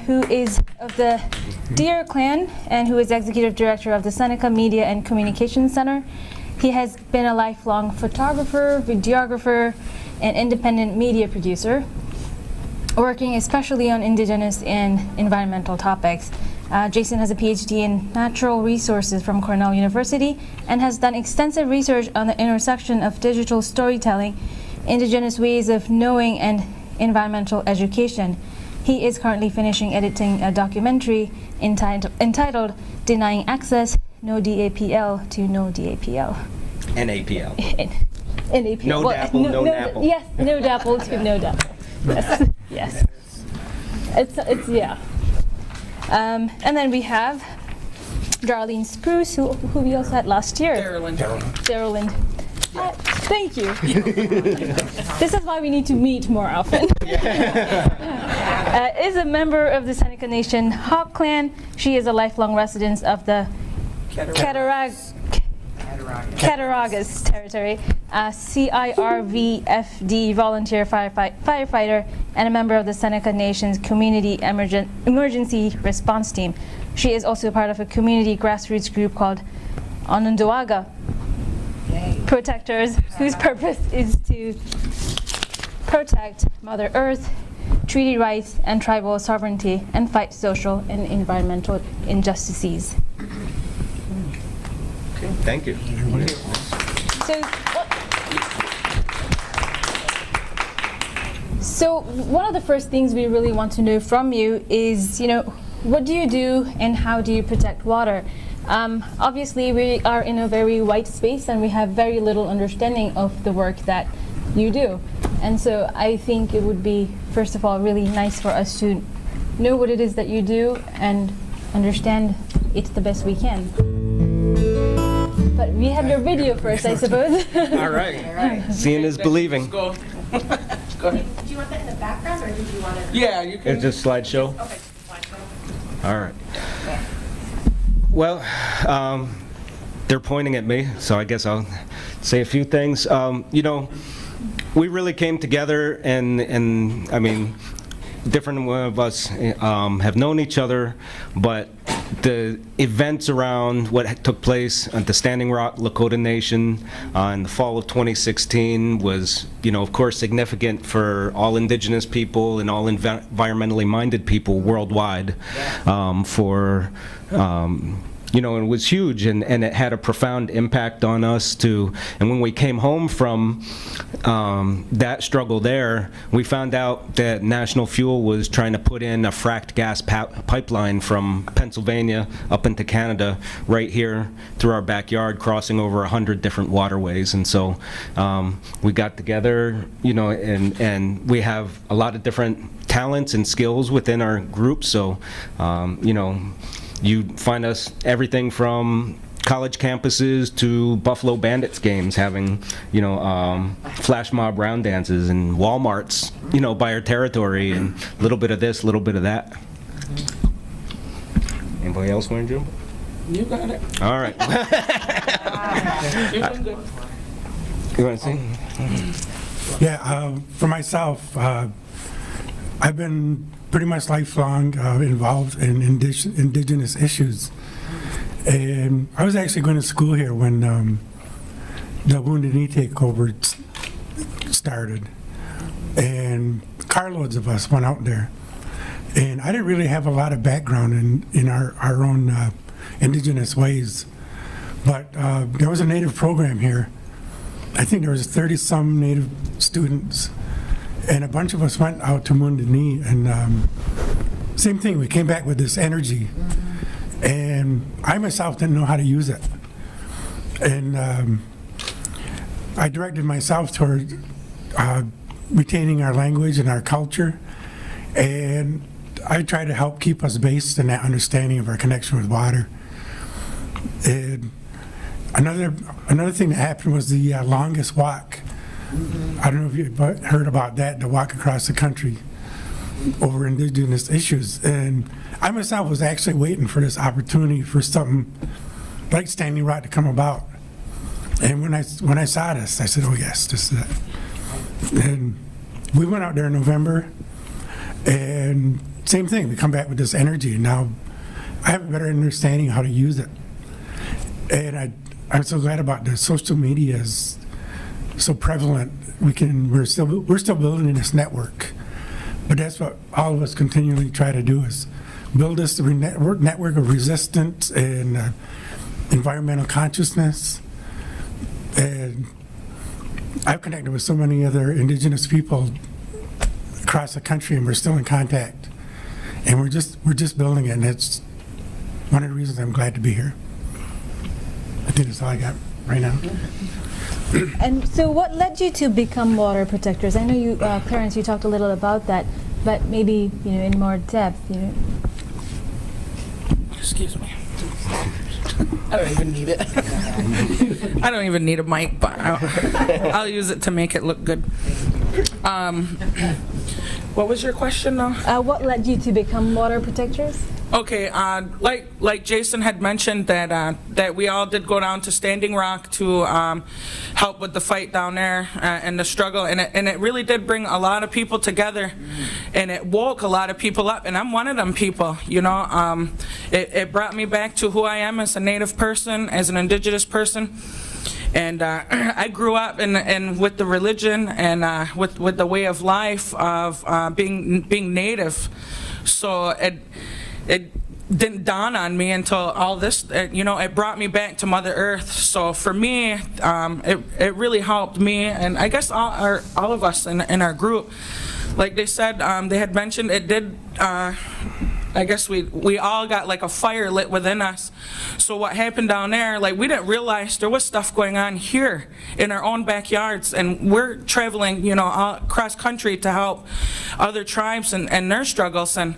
who is of the Deer clan and who is Executive Director of the Seneca Media and Communications Center. He has been a lifelong photographer, videographer, and independent media producer, working especially on indigenous and environmental topics. Jason has a PhD in natural resources from Cornell University and has done extensive research on the intersection of digital storytelling, indigenous ways of knowing, and environmental education. He is currently finishing editing a documentary entitled Denying Access, No DAPL to No DAPL. NAPL. NAPL. No dapple, no napple. Yes, no dapple to no dapple. Yes, yes. It's yeah. And then we have Darlene Spruce, who we also had last year. Darlene. Thank you. This is why we need to meet more often. Is a member of the Seneca Nation Hawk Clan. She is a lifelong resident of the Cattaraugus territory, a CIRVFD volunteer firefighter, and a member of the Seneca Nation's Community Emergency Response Team. She is also part of a community grassroots group called Onondaga Protectors, whose purpose is to protect Mother Earth, treaty rights, and tribal sovereignty, and fight social and environmental injustices. Okay, thank you. So one of the first things we really want to know from you is, what do you do and how do you protect water? Obviously, we are in a very white space and we have very little understanding of the work that you do. And so I think it would be, first of all, really nice for us to know what it is that you do and understand it the best we can. But we have your video first, I suppose. All right. Seeing is believing. Go ahead. Do you want that in the background, or did you want it? Yeah, you can. It's just slideshow? Okay, slideshow. All right. Well, they're pointing at me, so I guess I'll say a few things. We really came together, and I mean, different of us have known each other, but the events around what took place at the Standing Rock Lakota Nation in the fall of 2016 was, of course, significant for all indigenous people and all environmentally minded people worldwide. It was huge, and it had a profound impact on us too. And when we came home from that struggle there, we found out that National Fuel was trying to put in a fracked gas pipeline from Pennsylvania up into Canada, right here through our backyard, crossing over 100 different waterways. And so we got together, and we have a lot of different talents and skills within our group. So, you find us everything from college campuses to Buffalo Bandits games, having, flash mob round dances and Walmarts, by our territory, and a little bit of this, a little bit of that. Anybody else want to jump? You got it. All right. You're doing good. You want to sing? Yeah, for myself, I've been pretty much lifelong involved in indigenous issues. And I was actually going to school here when the Wounded Knee takeover started. And carloads of us went out there. And I didn't really have a lot of background in our own indigenous ways. But there was a Native program here. I think there was 30-some Native students. And a bunch of us went out to Wounded Knee, and same thing, we came back with this energy. And I myself didn't know how to use it. And I directed myself toward retaining our language and our culture. And I tried to help keep us based in that understanding of our connection with water. And another thing that happened was the longest walk. I don't know if you've heard about that, the walk across the country over indigenous issues. And I myself was actually waiting for this opportunity for something like Standing Rock to come about. And when I saw this, I said, oh yes, this is it. And we went out there in November, and same thing. We come back with this energy. Now I have a better understanding how to use it. And I'm so glad about the social media is so prevalent. We're still building this network. But that's what all of us continually try to do, is build this network of resistance and environmental consciousness. And I've connected with so many other indigenous people across the country, and we're still in contact. And we're just building it, and it's one of the reasons I'm glad to be here. I think that's all I got right now. And so what led you to become water protectors? I know you, Clarence, you talked a little about that, but maybe, in more depth, Excuse me. I don't even need it. I don't even need a mic, but I'll use it to make it look good. What was your question now? What led you to become water protectors? Okay, like Jason had mentioned that we all did go down to Standing Rock to help with the fight down there and the struggle, and it really did bring a lot of people together, and it woke a lot of people up, and I'm one of them people. It brought me back to who I am as a Native person, as an Indigenous person. And I grew up in with the religion and with the way of life of being Native, so it didn't dawn on me until all this, it brought me back to Mother Earth. So for me, it really helped me, and I guess all of us in our group. Like they said, they had mentioned, it did, I guess we all got like a fire lit within us. So what happened down there, like we didn't realize there was stuff going on here in our own backyards, and we're traveling, all across country to help other tribes and their struggles, and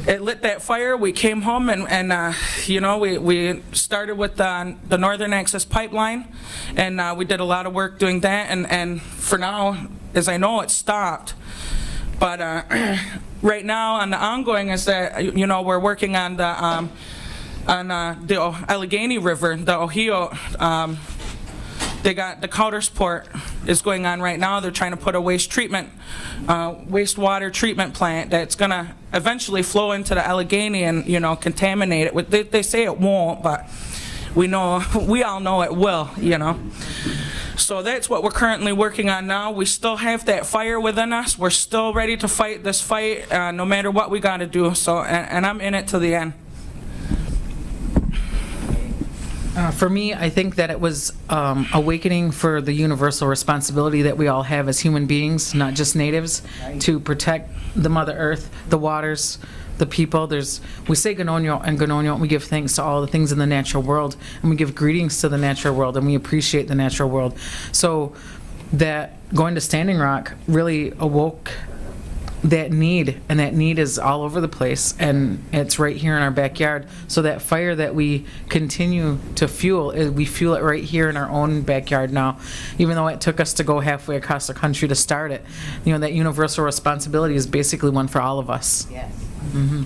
it lit that fire. We came home and we started with the Northern Access Pipeline, and we did a lot of work doing that, and for now, as I know, it stopped. But right now, on the ongoing is that we're working on the Allegheny River, the Ohio. They got the Countersport is going on right now. They're trying to put a wastewater treatment plant that's gonna eventually flow into the Allegheny and contaminate it. They say it won't, but we all know it will. So that's what we're currently working on now. We still have that fire within us. We're still ready to fight this fight, no matter what we got to do. So, and I'm in it to the end. For me, I think that it was awakening for the universal responsibility that we all have as human beings, not just natives, to protect the Mother Earth, the waters, the people. We say Ganonyo and Ganonyo, and we give thanks to all the things in the natural world, and we give greetings to the natural world, and we appreciate the natural world. So that going to Standing Rock really awoke that need, and that need is all over the place, and it's right here in our backyard. So that fire that we continue to fuel, we fuel it right here in our own backyard now, even though it took us to go halfway across the country to start it. That universal responsibility is basically one for all of us. Yes. Mm-hmm.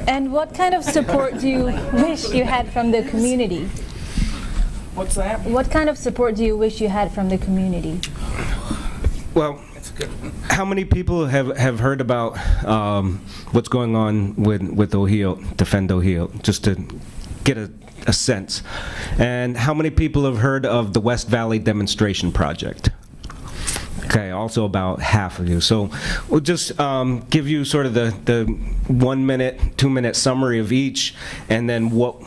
And what kind of support do you wish you had from the community? What's that? What kind of support do you wish you had from the community? Well, how many people have heard about what's going on with Ohio, Defend Ohio, just to get a sense? And how many people have heard of the West Valley Demonstration Project? Okay, also about half of you. So we'll just give you sort of the 1 minute, 2 minute summary of each, and then what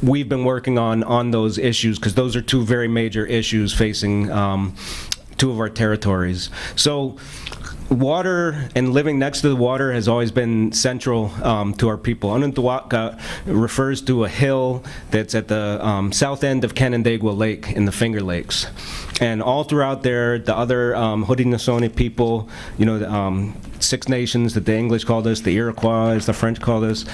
we've been working on those issues, because those are two very major issues facing two of our territories. So water and living next to the water has always been central to our people. Ununtuaka refers to a hill that's at the south end of Canandaigua Lake in the Finger Lakes. And all throughout there, the other Haudenosaunee people, the Six Nations that the English called us, the Iroquois, as the French called us,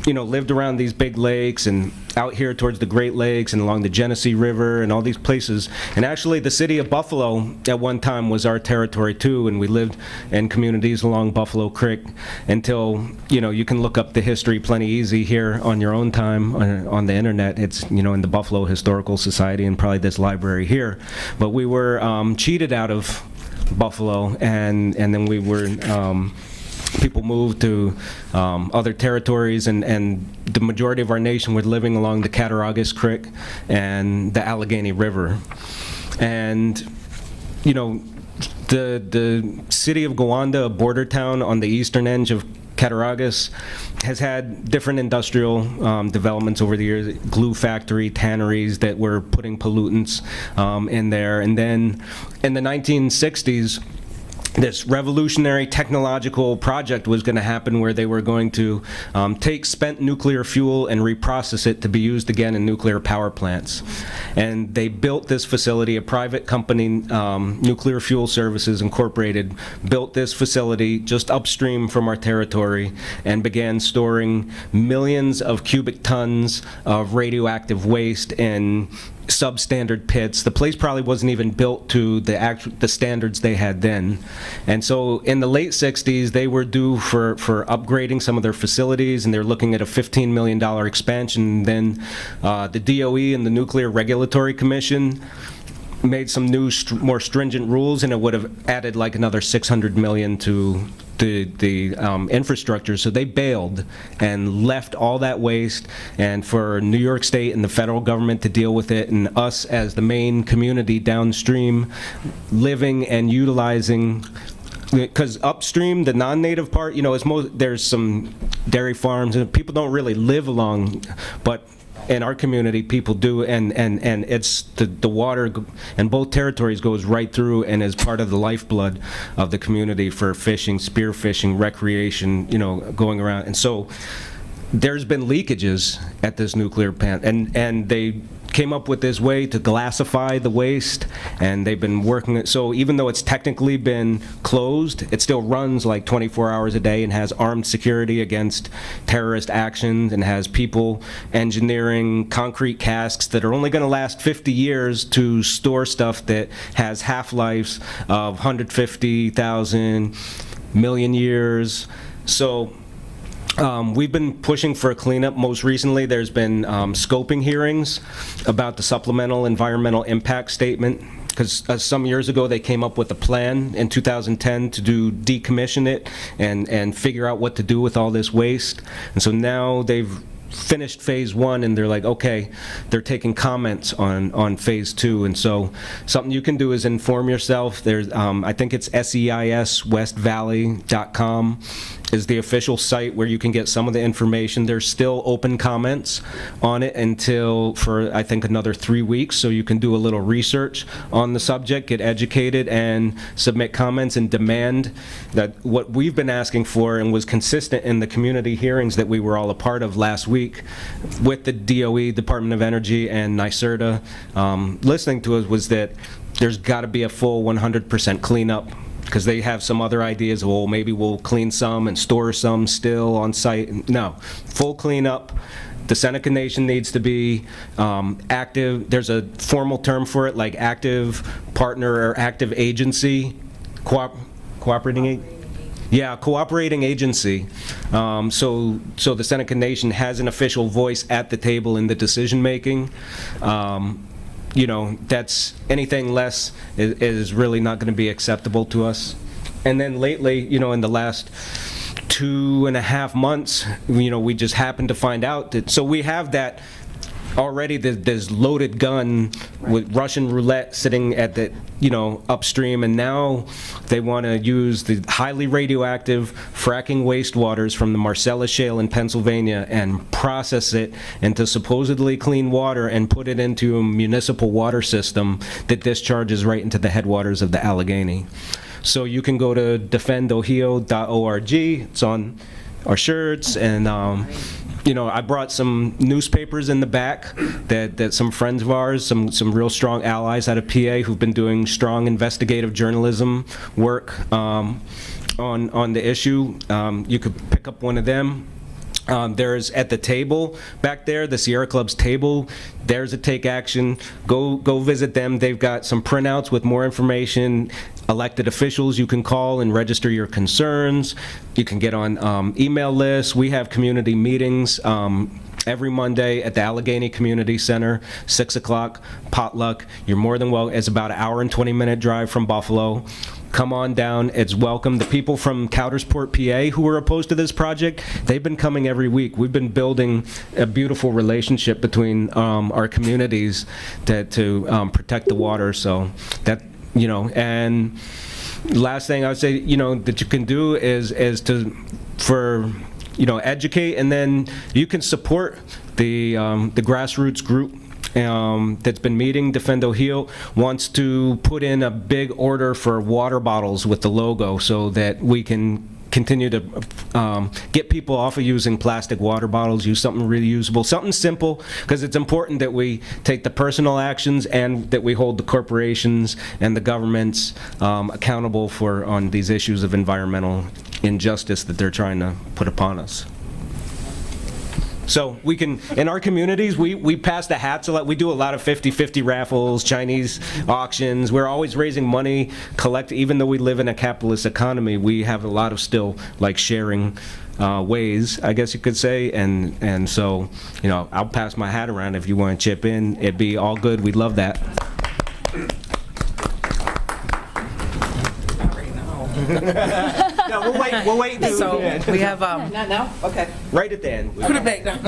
lived around these big lakes and out here towards the Great Lakes and along the Genesee River and all these places. And actually the city of Buffalo at one time was our territory too, and we lived in communities along Buffalo Creek until, you can look up the history plenty easy here on your own time on the internet. It's, in the Buffalo Historical Society and probably this library here. But we were cheated out of Buffalo, and then we were people moved to other territories, and the majority of our nation were living along the Cattaraugus Creek and the Allegheny River. And, you know, the city of Gowanda, a border town on the eastern edge of Cattaraugus, has had different industrial developments over the years, glue factory, tanneries that were putting pollutants in there. And then in the 1960s, this revolutionary technological project was going to happen where they were going to take spent nuclear fuel and reprocess it to be used again in nuclear power plants. And they built this facility, a private company, Nuclear Fuel Services Incorporated, built this facility just upstream from our territory and began storing millions of cubic tons of radioactive waste in substandard pits. The place probably wasn't even built to the standards they had then. And so in the late 60s, they were due for upgrading some of their facilities, and they're looking at a $15 million expansion. Then the DOE and the Nuclear Regulatory Commission made some new, more stringent rules, and it would have added like another $600 million to the infrastructure. So they bailed and left all that waste, and for New York State and the federal government to deal with it, and us as the main community downstream living and utilizing. Because upstream, the non-native part, you know, there's some dairy farms, and people don't really live along, but in our community, people do, and it's the water in both territories goes right through and is part of the lifeblood of the community for fishing, spearfishing, recreation, you know, going around. And so there's been leakages at this nuclear plant, and they came up with this way to glassify the waste, and they've been working it. So even though it's technically been closed, it still runs like 24 hours a day and has armed security against terrorist actions, and has people engineering concrete casks that are only going to last 50 years to store stuff that has half-lives of 150,000 million years. So we've been pushing for a cleanup. Most recently, there's been scoping hearings about the supplemental environmental impact statement, because some years ago they came up with a plan in 2010 to decommission it and figure out what to do with all this waste. And so now they've finished phase 1, and they're like, okay, they're taking comments on phase 2. And so something you can do is inform yourself. There's I think it's seiswestvalley.com is the official site where you can get some of the information. There's still open comments on it until, for I think, another 3 weeks, so you can do a little research on the subject, get educated, and submit comments and demand that what we've been asking for, and was consistent in the community hearings that we were all a part of last week with the DOE, Department of Energy, and NYSERDA listening to us, was that there's got to be a full 100% cleanup, because they have some other ideas. Well, maybe we'll clean some and store some still on site. No, full cleanup. The Seneca Nation needs to be active. There's a formal term for it, like active partner or active agency, cooperating agency. So the Seneca Nation has an official voice at the table in the decision making. You know, that's anything less is really not going to be acceptable to us. And then lately, you know, in the last 2.5 months, you know, we just happened to find out that, so we have that already, this loaded gun with Russian roulette sitting at the, you know, upstream, and now they want to use the highly radioactive fracking wastewaters from the Marcellus Shale in Pennsylvania and process it into supposedly clean water and put it into a municipal water system that discharges right into the headwaters of the Allegheny. So you can go to defendohio.org. It's on our shirts, and you know, I brought some newspapers in the back that some friends of ours, some real strong allies out of PA who've been doing strong investigative journalism work on the issue. You could pick up one of them. There's at the table back there, the Sierra Club's table, there's a Take Action. Go visit them. They've got some printouts with more information. Elected officials you can call and register your concerns. You can get on email lists. We have community meetings every Monday at the Allegheny Community Center, 6 o'clock, potluck. You're more than welcome. It's about an hour and 20-minute drive from Buffalo. come on down. It's welcome. The people from Coudersport, PA, who were opposed to this project, they've been coming every week. We've been building a beautiful relationship between our communities to protect the water. So that, and last thing I would say, that you can do is educate, and then you can support the grassroots group that's been meeting. Defend O'Heal wants to put in a big order for water bottles with the logo so that we can continue to get people off of using plastic water bottles, use something reusable, something simple, because it's important that we take the personal actions and that we hold the corporations and the governments accountable on these issues of environmental injustice that they're trying to put upon us. So we can, in our communities, we pass the hats a lot. We do a lot of 50-50 raffles, Chinese auctions. We're always raising money, even though we live in a capitalist economy, we have a lot of still like sharing ways, I guess you could say. And so, I'll pass my hat around if you want to chip in. It'd be all good. We'd love that. No, we'll wait. So we have, Not now? Okay. Right at the end. Put it back down.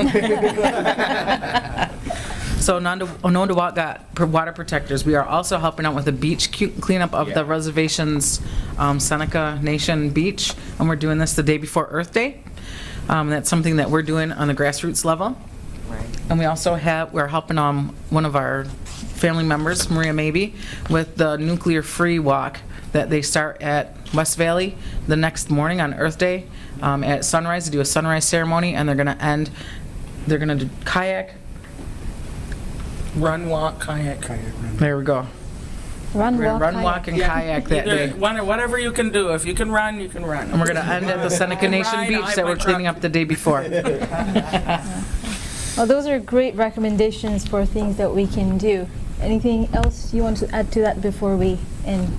so Onondaga got water protectors. We are also helping out with the beach cleanup of the Reservations, Seneca Nation Beach, and we're doing this the day before Earth Day. That's something that we're doing on the grassroots level. Right. And we also we're helping one of our family members, Maria Maybe, with the nuclear-free walk that they start at West Valley the next morning on Earth Day at sunrise. They do a sunrise ceremony, and they're going to do kayak. Run, walk, kayak. There we go. Run, We're walk, going to run, walk, and kayak that Either day. whatever you can do. If you can run, you can run. And we're going to end at the Seneca Nation Ride, Beach I that my we're cleaning truck. up the day before. Well, those are great recommendations for things that we can do. Anything else you want to add to that before we end?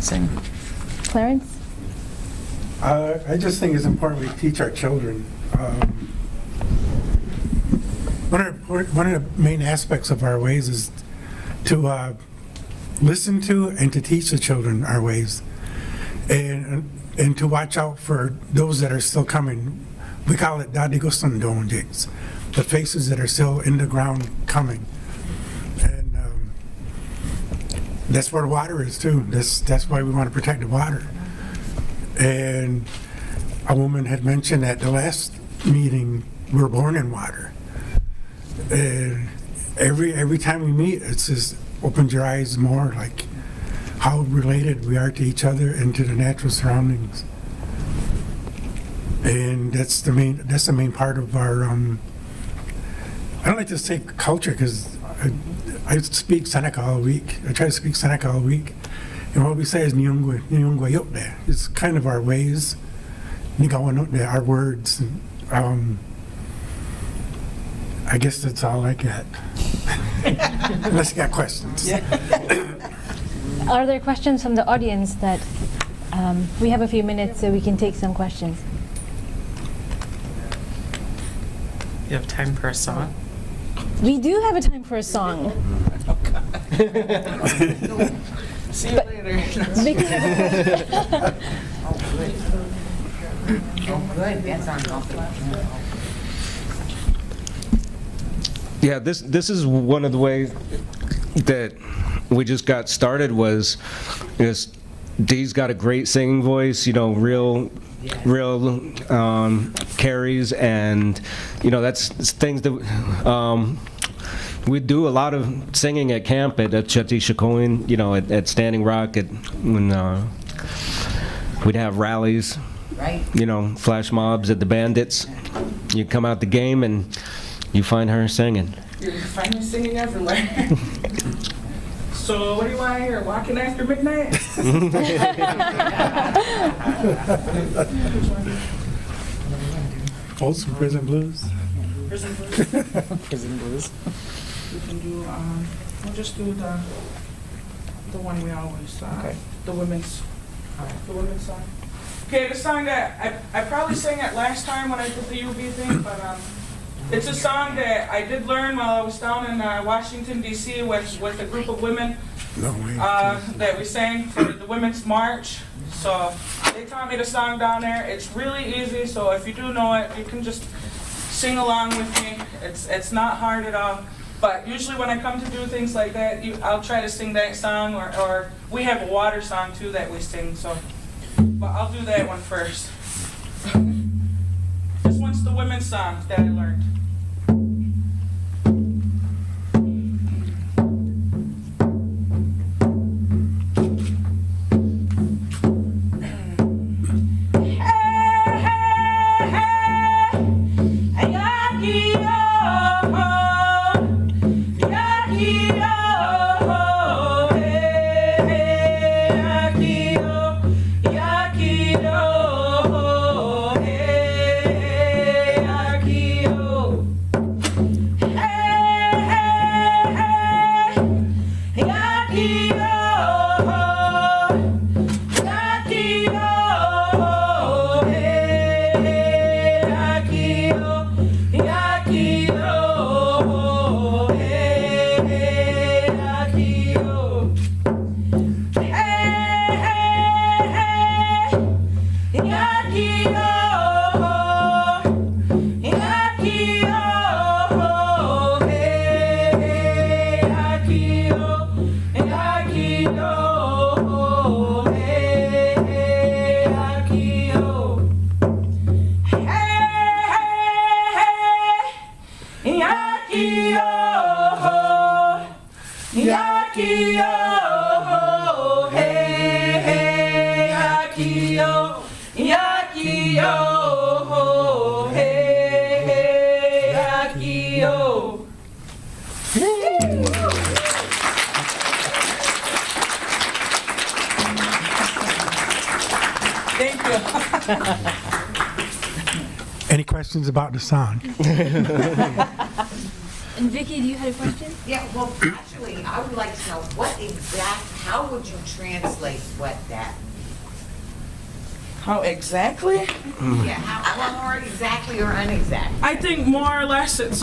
Same. Clarence? I just think it's important we teach our children. One of the main aspects of our ways is to listen to and to teach the children our ways, and to watch out for those that are still coming. We call it Dadigosandonjigs, the faces that are still in the ground coming. And that's where the water is too. That's why we want to protect the water. And a woman had mentioned at the last meeting, we're born in water. And every time we meet, it's just opens your eyes more, like how related we are to each other and to the natural surroundings. And that's the main part of our. I don't like to say culture because I speak Seneca all week. I try to speak Seneca all week, and what we say is Nyungwe Yotde. It's kind of our ways, our words. I guess that's all I got. Unless you got questions. Are there questions from the audience that we have a few minutes so we can take some questions? You have time for a song? We do have a time for a song. See you later. Good. That sounds awesome. Yeah, this is one of the ways that we just got started was Dee's got a great singing voice, real carries, and that's things that we do a lot of singing at camp at Chati Shakoin, at Standing Rock, when we'd have rallies, Right. flash mobs at the Bandits. You come out the game and you find her singing. You find me singing everywhere. So what do you want to hear? Walking after midnight? Folsom Prison Blues. Prison Blues? Prison Blues. We can do, we'll just do the one we always, the women's song. Okay, the song that, I probably sang it last time when I did the UB thing, but it's a song that I did learn while I was down in Washington, D.C. with a group of women No way. that we sang for the Women's March. So they taught me the song down there. It's really easy, so if you do know it, you can just sing along with me. It's not hard at all. But usually when I come to do things like that, I'll try to sing that song, or we have a water song too that we sing. So, but I'll do that one first. This one's the women's song that I learned. Thank you. Any questions about the song? And Vicky, do you have a question? Yeah, well, actually, I would like to know how would you translate what that? How exactly? Yeah, how, or exactly or unexactly? I think more or less it's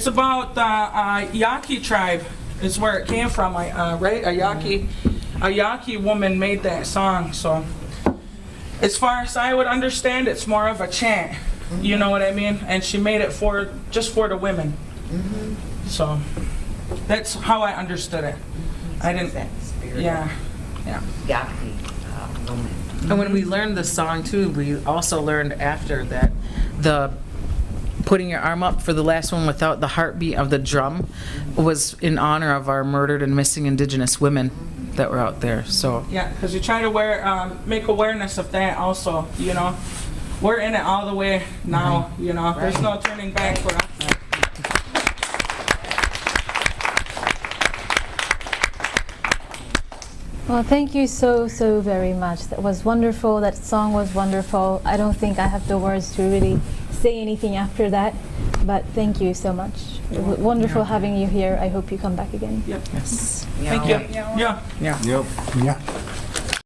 about the Yaqui tribe is where it came from, right? A Yaqui woman made that song. So as far as I would understand, it's more of a chant. You know what I mean? And she made it just for the women. So that's how I understood it. I didn't. That spirit. Yeah. Yaqui woman. And when we learned the song too, we also learned after that the putting your arm up for the last one without the heartbeat of the drum was in honor of our murdered and missing Indigenous women that were out there. So Yeah, because you try to make awareness of that also, you know. We're in it all the way now, you know. There's no turning back for us. Well, thank you so very much. That was wonderful. That song was wonderful. I don't think I have the words to really say anything after that, but thank you so much. Wonderful having you here. I hope you come back again. Yep. yes. Thank you. Yeah. Yeah. Yeah. Yep. Yeah.